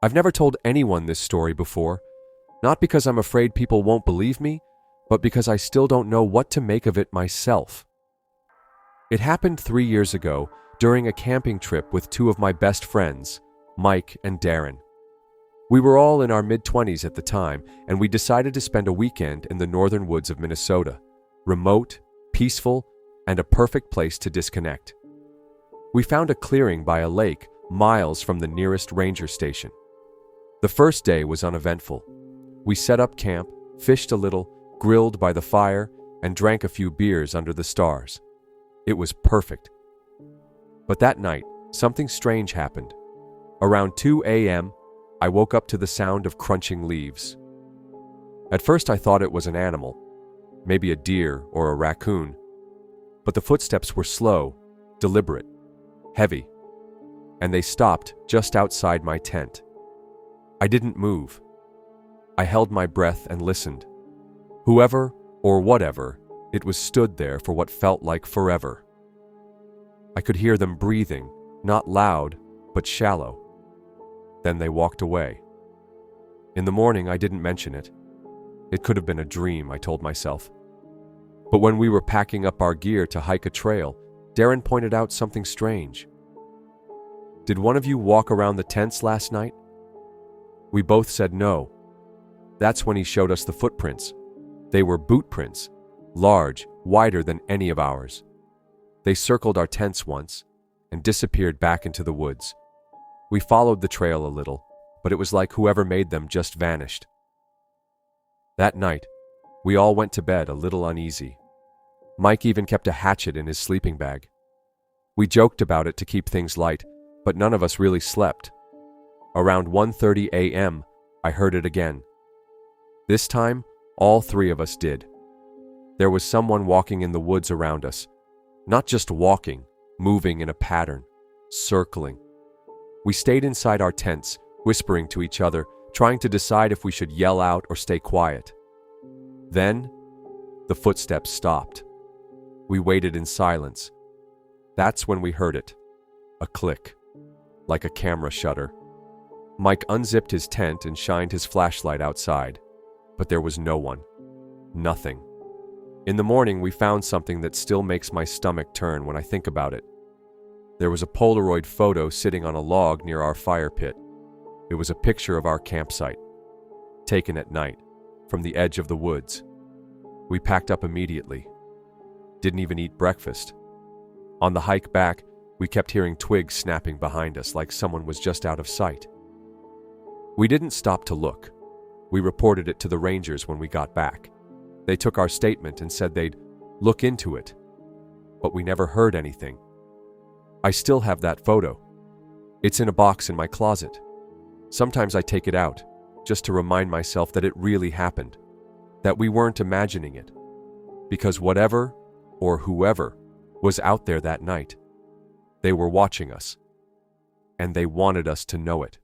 I've never told anyone this story before, not because I'm afraid people won't believe me, but because I still don't know what to make of it myself. It happened 3 years ago during a camping trip with two of my best friends, Mike and Darren. We were all in our mid-20s at the time, and we decided to spend a weekend in the northern woods of Minnesota, remote, peaceful, and a perfect place to disconnect. We found a clearing by a lake miles from the nearest ranger station. The first day was uneventful. We set up camp, fished a little, grilled by the fire, and drank a few beers under the stars. It was perfect. But that night, something strange happened. Around 2 a.m., I woke up to the sound of crunching leaves. At first I thought it was an animal, maybe a deer or a raccoon, but the footsteps were slow, deliberate, heavy, and they stopped just outside my tent. I didn't move. I held my breath and listened. Whoever or whatever it was stood there for what felt like forever. I could hear them breathing, not loud, but shallow. Then they walked away. In the morning, I didn't mention it. It could have been a dream, I told myself. But when we were packing up our gear to hike a trail, Darren pointed out something strange. "Did one of you walk around the tents last night?" We both said no. That's when he showed us the footprints. They were boot prints, large, wider than any of ours. They circled our tents once and disappeared back into the woods. We followed the trail a little, but it was like whoever made them just vanished. That night, we all went to bed a little uneasy. Mike even kept a hatchet in his sleeping bag. We joked about it to keep things light, but none of us really slept. Around 1:30 a.m., I heard it again. This time, all three of us did. There was someone walking in the woods around us. Not just walking, moving in a pattern, circling. We stayed inside our tents, whispering to each other, trying to decide if we should yell out or stay quiet. Then, the footsteps stopped. We waited in silence. That's when we heard it. A click, like a camera shutter. Mike unzipped his tent and shined his flashlight outside, but there was no one. Nothing. In the morning, we found something that still makes my stomach turn when I think about it. There was a Polaroid photo sitting on a log near our fire pit. It was a picture of our campsite, taken at night, from the edge of the woods. We packed up immediately. Didn't even eat breakfast. On the hike back, we kept hearing twigs snapping behind us like someone was just out of sight. We didn't stop to look. We reported it to the rangers when we got back. They took our statement and said they'd look into it, but we never heard anything. I still have that photo. It's in a box in my closet. Sometimes I take it out, just to remind myself that it really happened, that we weren't imagining it. Because whatever, or whoever, was out there that night, they were watching us, and they wanted us to know it.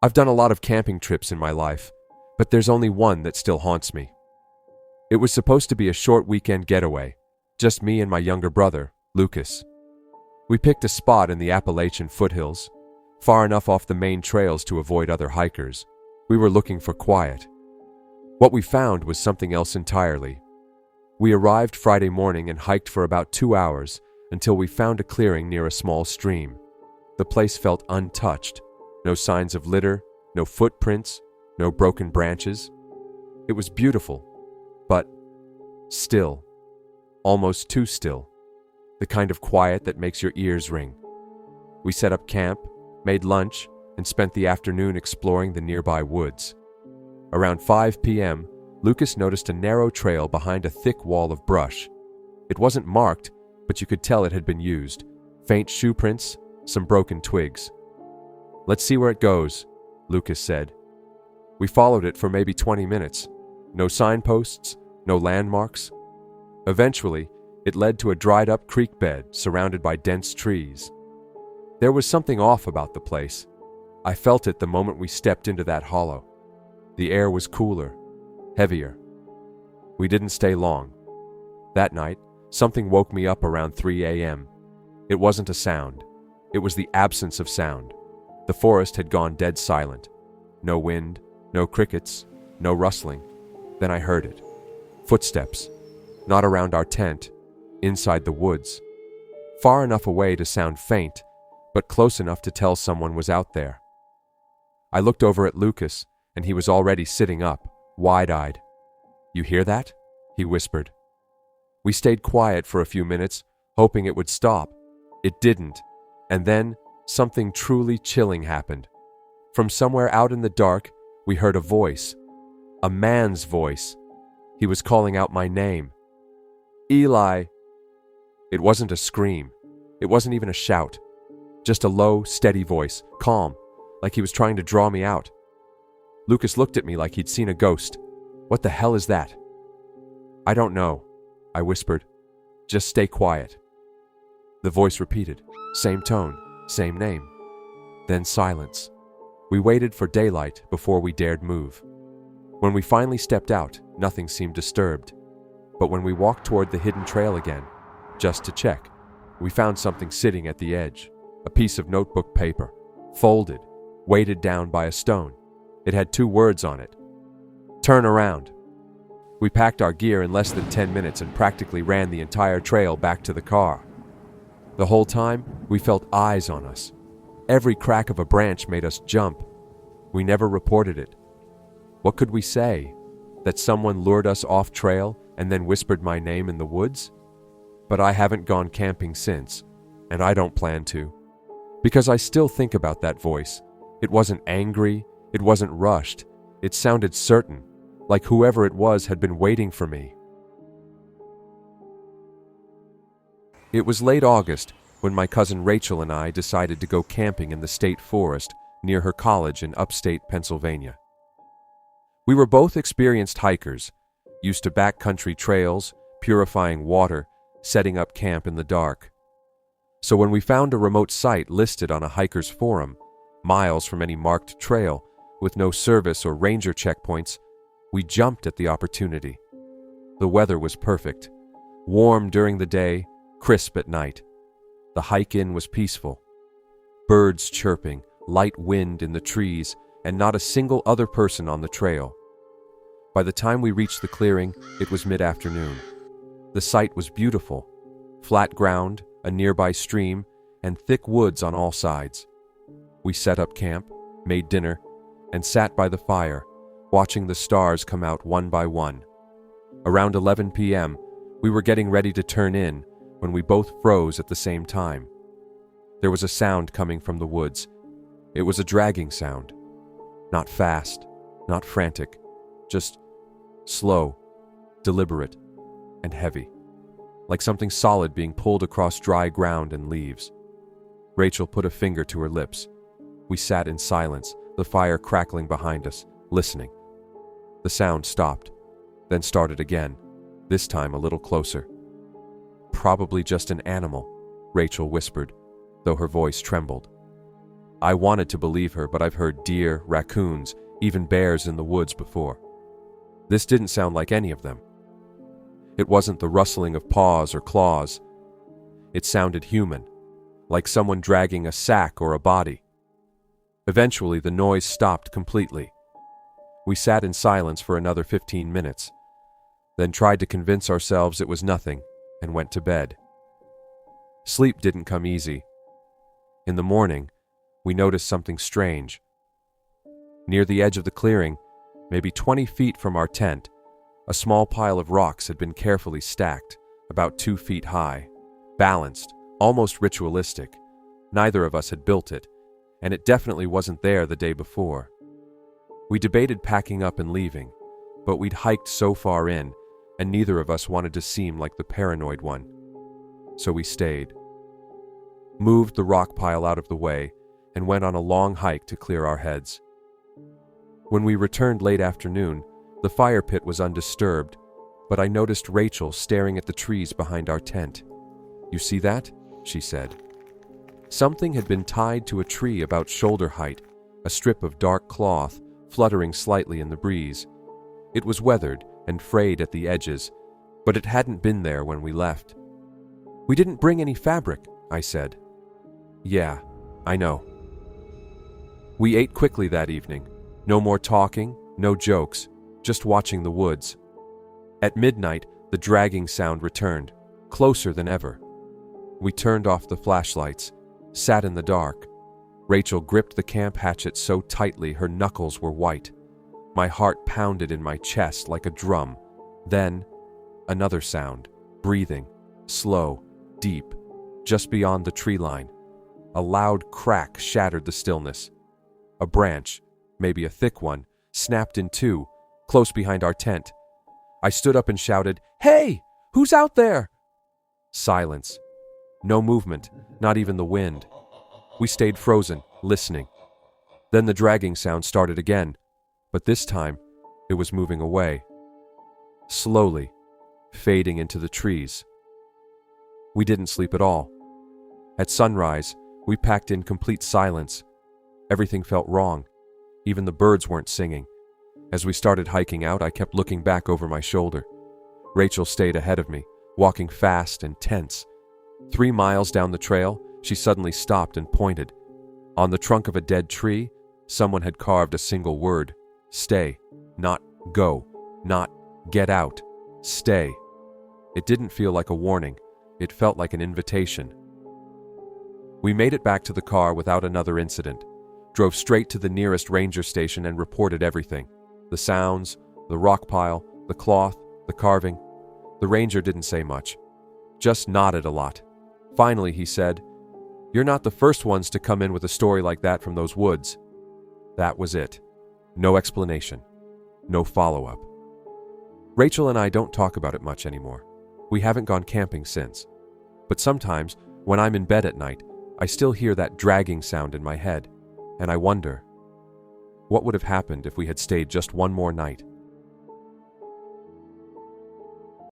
I've done a lot of camping trips in my life, but there's only one that still haunts me. It was supposed to be a short weekend getaway, just me and my younger brother, Lucas. We picked a spot in the Appalachian foothills, far enough off the main trails to avoid other hikers. We were looking for quiet. What we found was something else entirely. We arrived Friday morning and hiked for about 2 hours until we found a clearing near a small stream. The place felt untouched. No signs of litter, no footprints, no broken branches. It was beautiful, but still, almost too still, the kind of quiet that makes your ears ring. We set up camp, made lunch, and spent the afternoon exploring the nearby woods. Around 5 p.m., Lucas noticed a narrow trail behind a thick wall of brush. It wasn't marked, but you could tell it had been used. Faint shoe prints, some broken twigs. "Let's see where it goes," Lucas said. We followed it for maybe 20 minutes. No signposts, no landmarks. Eventually, it led to a dried-up creek bed surrounded by dense trees. There was something off about the place. I felt it the moment we stepped into that hollow. The air was cooler, heavier. We didn't stay long. That night, Something woke me up around 3 a.m. It wasn't a sound. It was the absence of sound. The forest had gone dead silent. No wind, no crickets, no rustling. Then I heard it. Footsteps. Not around our tent, inside the woods. Far enough away to sound faint, but close enough to tell someone was out there. I looked over at Lucas, and he was already sitting up, wide-eyed. "You hear that?" he whispered. We stayed quiet for a few minutes, hoping it would stop. It didn't, and then something truly chilling happened. From somewhere out in the dark, we heard a voice. A man's voice. He was calling out my name. "Eli!" It wasn't a scream. It wasn't even a shout. Just a low, steady voice, calm, like he was trying to draw me out. Lucas looked at me like he'd seen a ghost. "What the hell is that?" "I don't know," I whispered. "Just stay quiet." The voice repeated. Same tone, same name. Then silence. We waited for daylight before we dared move. When we finally stepped out, nothing seemed disturbed. But when we walked toward the hidden trail again, just to check, we found something sitting at the edge, a piece of notebook paper, folded, weighted down by a stone. It had 2 words on it. "Turn around." We packed our gear in less than 10 minutes and practically ran the entire trail back to the car. The whole time, we felt eyes on us. Every crack of a branch made us jump. We never reported it. What could we say? That someone lured us off trail and then whispered my name in the woods? But I haven't gone camping since, and I don't plan to. Because I still think about that voice. It wasn't angry, it wasn't rushed. It sounded certain, like whoever it was had been waiting for me. It was late August when my cousin Rachel and I decided to go camping in the state forest near her college in upstate Pennsylvania. We were both experienced hikers, used to backcountry trails, purifying water, setting up camp in the dark. So when we found a remote site listed on a hiker's forum, miles from any marked trail, with no service or ranger checkpoints, we jumped at the opportunity. The weather was perfect, warm during the day, crisp at night. The hike-in was peaceful. Birds chirping, light wind in the trees, and not a single other person on the trail. By the time we reached the clearing, it was mid-afternoon. The site was beautiful. Flat ground, a nearby stream, and thick woods on all sides. We set up camp, made dinner, and sat by the fire, watching the stars come out one by one. Around 11 p.m., we were getting ready to turn in when we both froze at the same time. There was a sound coming from the woods. It was a dragging sound. Not fast, not frantic, just slow, deliberate, and heavy, like something solid being pulled across dry ground and leaves. Rachel put a finger to her lips. We sat in silence, the fire crackling behind us, listening. The sound stopped, then started again, this time a little closer. "Probably just an animal," Rachel whispered, though her voice trembled. I wanted to believe her, but I've heard deer, raccoons, even bears in the woods before. This didn't sound like any of them. It wasn't the rustling of paws or claws. It sounded human, like someone dragging a sack or a body. Eventually, the noise stopped completely. We sat in silence for another 15 minutes, then tried to convince ourselves it was nothing and went to bed. Sleep didn't come easy. In the morning, we noticed something strange. Near the edge of the clearing, maybe 20 feet from our tent, a small pile of rocks had been carefully stacked, about 2 feet high, balanced, almost ritualistic. Neither of us had built it, and it definitely wasn't there the day before. We debated packing up and leaving, but we'd hiked so far in, and neither of us wanted to seem like the paranoid one. So we stayed. Moved the rock pile out of the way, and went on a long hike to clear our heads. When we returned late afternoon, the fire pit was undisturbed, but I noticed Rachel staring at the trees behind our tent. "You see that?" she said. Something had been tied to a tree about shoulder height, a strip of dark cloth fluttering slightly in the breeze. It was weathered and frayed at the edges, but it hadn't been there when we left. "We didn't bring any fabric," I said. "Yeah, I know." We ate quickly that evening. No more talking, no jokes, just watching the woods. At midnight, the dragging sound returned, closer than ever. We turned off the flashlights, sat in the dark. Rachel gripped the camp hatchet so tightly her knuckles were white. My heart pounded in my chest like a drum. Then, another sound, breathing, slow, deep, just beyond the tree line. A loud crack shattered the stillness. A branch, maybe a thick one, snapped in two, close behind our tent. I stood up and shouted, "Hey! Who's out there?" Silence. No movement, not even the wind. We stayed frozen, listening. Then the dragging sound started again, but this time it was moving away. Slowly, fading into the trees. We didn't sleep at all. At sunrise, we packed in complete silence. Everything felt wrong. Even the birds weren't singing. As we started hiking out, I kept looking back over my shoulder. Rachel stayed ahead of me, walking fast and tense. 3 miles down the trail, she suddenly stopped and pointed. On the trunk of a dead tree, someone had carved a single word: stay, not go, not get out, stay. It didn't feel like a warning. It felt like an invitation. We made it back to the car without another incident, drove straight to the nearest ranger station and reported everything. The sounds, the rock pile, the cloth, the carving. The ranger didn't say much, just nodded a lot. Finally, he said, "You're not the first ones to come in with a story like that from those woods." That was it. No explanation. No follow-up. Rachel and I don't talk about it much anymore. We haven't gone camping since. But sometimes, when I'm in bed at night, I still hear that dragging sound in my head, and I wonder, what would have happened if we had stayed just one more night?